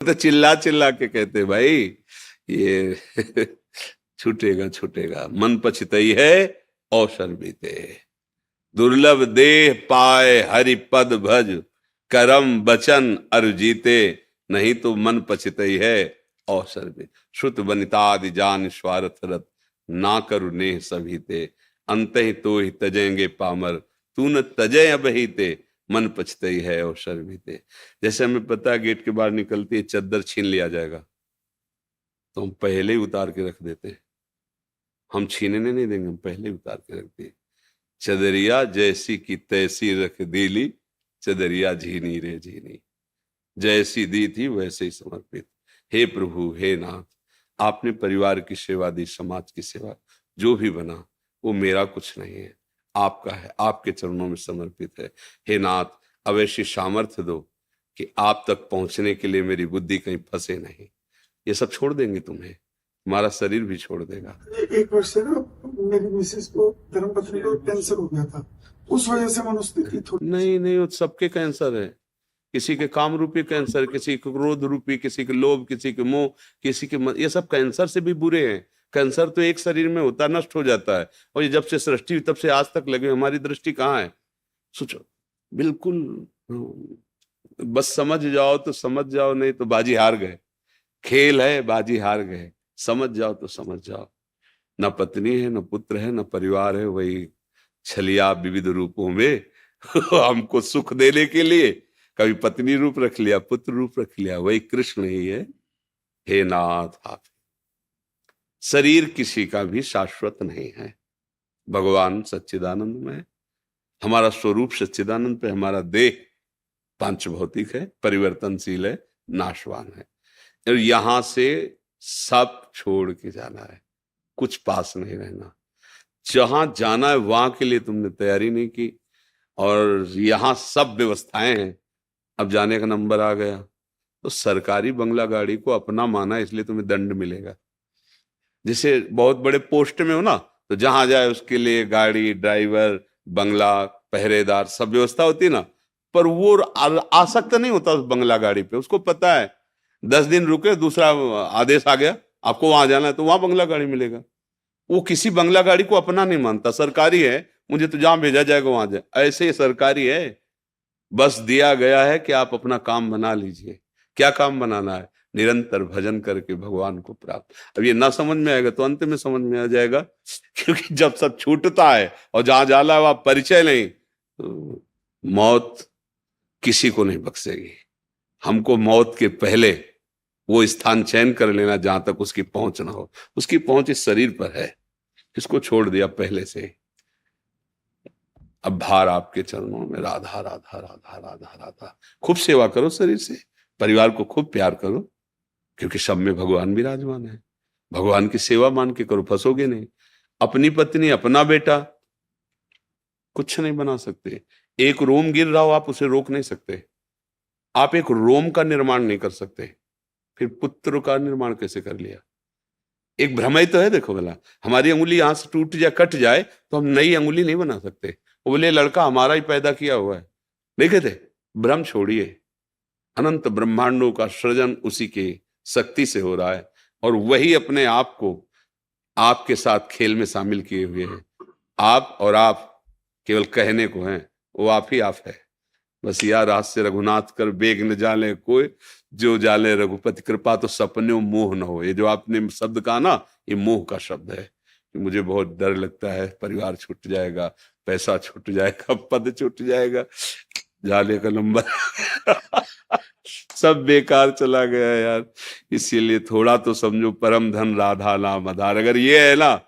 तो चिल्ला चिल्ला के कहते भाई ये छूटेगा छूटेगा, मन पछतई है अवसर बीते। दुर्लभ देह पाए हरि पद भज, करम बचन अरु जीते, नहीं तो मन पछतई है अवसर भी। श्रुत बनितादि जान स्वार्थ रत, ना करु नेह सभी ते, अंत ही तो ही तजेंगे पामर, तू न तजे अब ही ते, मन पछतई है अवसर भी ते। जैसे हमें पता है गेट के बाहर निकलती है चद्दर छीन लिया जाएगा, तो हम पहले ही उतार के रख देते हैं। हम छीनने नहीं देंगे, हम पहले ही उतार के रख दिए। चदरिया जैसी की तैसी रख दीली, चदरिया झीनी रे झीनी, जैसी दी थी वैसे ही समर्पित। हे प्रभु हे नाथ, आपने परिवार की सेवा दी, समाज की सेवा, जो भी बना वो मेरा कुछ नहीं है, आपका है, आपके चरणों में समर्पित है। हे नाथ, अब ऐसी सामर्थ्य दो कि आप तक पहुंचने के लिए मेरी बुद्धि कहीं फंसे नहीं। ये सब छोड़ देंगे तुम्हें, तुम्हारा शरीर भी छोड़ देगा। एक वर्ष से ना मेरी मिसेस को, धर्मपत्नी को कैंसर हो गया था, उस वजह से मनोस्थिति थोड़ी। नहीं नहीं, वो सबके कैंसर है। किसी के काम रूपी कैंसर, किसी के क्रोध रूपी, किसी के लोभ, किसी के मोह, किसी के ये सब कैंसर से भी बुरे हैं। कैंसर तो एक शरीर में होता, नष्ट हो जाता है, और ये जब से सृष्टि तब से आज तक लगे, हमारी दृष्टि कहाँ है? सोचो, बिल्कुल बस समझ जाओ तो समझ जाओ, नहीं तो बाजी हार गए। खेल है, बाजी हार गए। समझ जाओ तो समझ जाओ। न पत्नी है, न पुत्र है, न परिवार है, वही छलिया विविध रूपों में हमको सुख देने के लिए कभी पत्नी रूप रख लिया, पुत्र रूप रख लिया, वही कृष्ण ही है। हे नाथ, आप शरीर किसी का भी शाश्वत नहीं है, भगवान सच्चिदानंद में, हमारा स्वरूप सच्चिदानंद पे, हमारा देह पांच भौतिक है, परिवर्तनशील है, नाशवान है, और यहां से सब छोड़ के जाना है, कुछ पास नहीं रहना। जहां जाना है वहां के लिए तुमने तैयारी नहीं की, और यहां सब व्यवस्थाएं हैं, अब जाने का नंबर आ गया, तो सरकारी बंगला गाड़ी को अपना माना, इसलिए तुम्हें दंड मिलेगा। जैसे बहुत बड़े पोस्ट में हो ना, तो जहां जाए उसके लिए गाड़ी, ड्राइवर, बंगला, पहरेदार, सब व्यवस्था होती है ना, पर वो आसक्त नहीं होता उस बंगला गाड़ी पे। उसको पता है 10 दिन रुके, दूसरा आदेश आ गया, आपको वहां जाना है, तो वहां बंगला गाड़ी मिलेगा। वो किसी बंगला गाड़ी को अपना नहीं मानता, सरकारी है, मुझे तो जहां भेजा जाएगा वहां जाए। ऐसे ही सरकारी है, बस दिया गया है कि आप अपना काम बना लीजिए। क्या काम बनाना है? निरंतर भजन करके भगवान को प्राप्त। अब ये ना समझ में आएगा तो अंत में समझ में आ जाएगा, क्योंकि जब सब छूटता है और जहां जाला वहां परिचय नहीं, तो मौत किसी को नहीं बख्शेगी। हमको मौत के पहले वो स्थान चयन कर लेना जहां तक उसकी पहुंच ना हो। उसकी पहुंच इस शरीर पर है, इसको छोड़ दिया पहले से। अब भार आपके चरणों में, राधा राधा राधा राधा राधा। खूब सेवा करो शरीर से, परिवार को खूब प्यार करो, क्योंकि सब में भगवान विराजमान है। भगवान की सेवा मान के करो, फंसोगे नहीं। अपनी पत्नी, अपना बेटा कुछ नहीं बना सकते। एक रोम गिर रहा हो, आप उसे रोक नहीं सकते। आप एक रोम का निर्माण नहीं कर सकते, फिर पुत्र का निर्माण कैसे कर लिया? एक भ्रम ही तो है। देखो भला, हमारी अंगुली यहां से टूट जाए, कट जाए, तो हम नई अंगुली नहीं बना सकते। वो बोले लड़का हमारा ही पैदा किया हुआ है, नहीं कहते? भ्रम छोड़िए, अनंत ब्रह्मांडों का सृजन उसी के शक्ति से हो रहा है, और वही अपने आप को आपके साथ खेल में शामिल किए हुए हैं। आप और आप केवल कहने को हैं, वो आप ही आप है। बस या रात से रघुनाथ कर बेग न जाले कोई, जो जाले रघुपति कृपा तो सपने मोह न हो। ये जो आपने शब्द कहा ना, ये मोह का शब्द है कि मुझे बहुत डर लगता है, परिवार छूट जाएगा, पैसा छूट जाएगा, पद छूट जाएगा, जाले का नंबर सब बेकार चला गया यार। इसीलिए थोड़ा तो समझो, परम धन राधा नाम आधार। अगर ये है ना,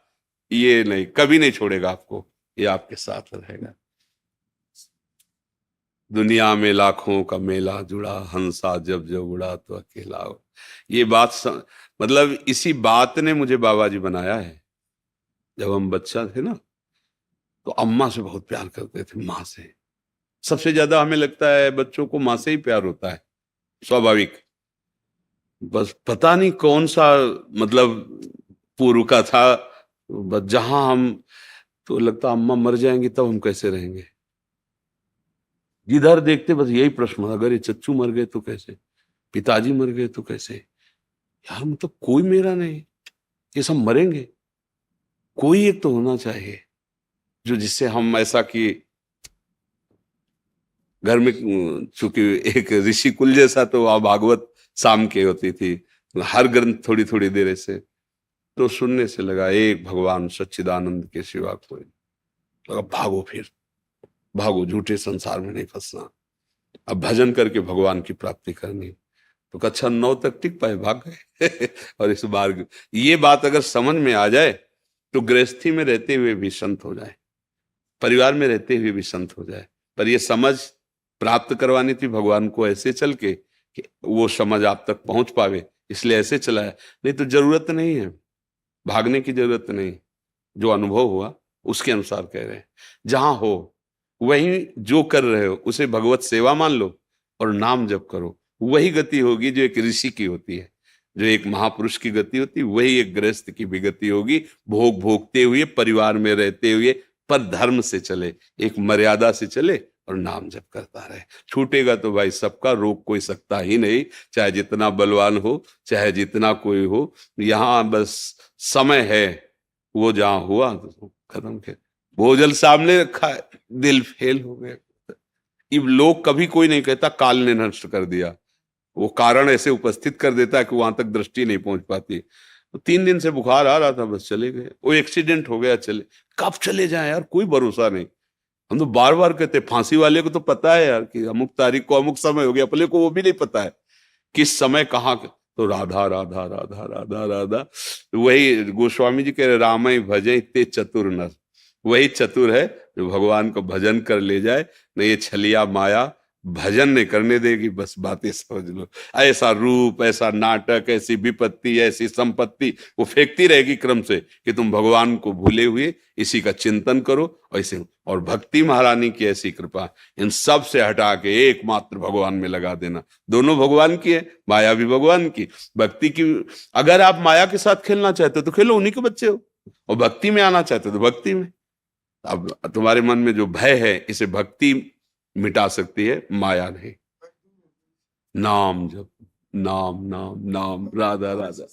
ये नहीं, कभी नहीं छोड़ेगा आपको, ये आपके साथ रहेगा। दुनिया में लाखों का मेला जुड़ा, हंसा जब जब उड़ा तो अकेला हो। ये बात मतलब इसी बात ने मुझे बाबा जी बनाया है। जब हम बच्चा थे ना, तो अम्मा से बहुत प्यार करते थे, माँ से। सबसे ज्यादा हमें लगता है बच्चों को माँ से ही प्यार होता है, स्वाभाविक। बस पता नहीं कौन सा मतलब पूर्व का था, बस जहां हम, तो लगता अम्मा मर जाएंगी तब हम कैसे रहेंगे। जिधर देखते बस यही प्रश्न, अगर ये चच्चू मर गए तो कैसे। पिताजी मर गए तो कैसे, यार मतलब कोई मेरा नहीं, ये सब मरेंगे, कोई एक तो होना चाहिए जो जिससे हम ऐसा कि घर में चूंकि एक ऋषि कुल जैसा, तो वहां भागवत शाम के होती थी, हर ग्रंथ थोड़ी थोड़ी देर ऐसे, तो सुनने से लगा एक भगवान सच्चिदानंद के सिवा कोई, लगा भागो, फिर भागो, झूठे संसार में नहीं फंसना, अब भजन करके भगवान की प्राप्ति करनी। तो कक्षा 9 तक टिक पाए, भाग गए और इस बार ये बात अगर समझ में आ जाए तो गृहस्थी में रहते हुए भी संत हो जाए, परिवार में रहते हुए भी संत हो जाए। पर ये समझ प्राप्त करवानी थी भगवान को ऐसे चल के कि वो समझ आप तक पहुंच पावे, इसलिए ऐसे चला है। नहीं तो जरूरत नहीं है, भागने की जरूरत नहीं, जो अनुभव हुआ उसके अनुसार कह रहे हैं। जहां हो वहीं जो कर रहे हो उसे भगवत सेवा मान लो और नाम जप करो, वही गति होगी जो एक ऋषि की होती है, जो एक महापुरुष की गति होती है, वही एक गृहस्थ की भी गति होगी। भोग भोगते हुए, परिवार में रहते हुए, पर धर्म से चले, एक मर्यादा से चले और नाम जप करता रहे। छूटेगा तो भाई सबका, रोक कोई सकता ही नहीं, चाहे जितना बलवान हो, चाहे जितना कोई हो। यहाँ बस समय है, वो जहां हुआ तो खत्म के, भोजल सामने रखा है, दिल फेल हो गया। अब लोग कभी कोई नहीं कहता काल ने नष्ट कर दिया, वो कारण ऐसे उपस्थित कर देता है कि वहां तक दृष्टि नहीं पहुंच पाती। तो 3 दिन से बुखार आ रहा था, बस चले गए, वो एक्सीडेंट हो गया, चले, कब चले जाए यार, कोई भरोसा नहीं। हम तो बार बार कहते, फांसी वाले को तो पता है यार कि अमुक तारीख को अमुक समय हो गया, अपने को वो भी नहीं पता है किस समय कहाँ। तो राधा राधा राधा राधा राधा, वही गोस्वामी जी कह रहे, रामय भजय ते चतुर नर, वही चतुर है जो भगवान को भजन कर ले जाए। नहीं ये छलिया माया भजन नहीं करने देगी, बस बातें समझ लो। ऐसा रूप, ऐसा नाटक, ऐसी विपत्ति, ऐसी संपत्ति वो फेंकती रहेगी क्रम से कि तुम भगवान को भूले हुए इसी का चिंतन करो। ऐसे और भक्ति महारानी की ऐसी कृपा, इन सब से हटा के एकमात्र भगवान में लगा देना। दोनों भगवान की है, माया भी भगवान की, भक्ति की। अगर आप माया के साथ खेलना चाहते हो तो खेलो, उन्हीं के बच्चे हो, और भक्ति में आना चाहते हो तो भक्ति में। अब तुम्हारे मन में जो भय है, इसे भक्ति मिटा सकती है, माया नहीं। नाम जप, नाम नाम नाम, राधा राधा।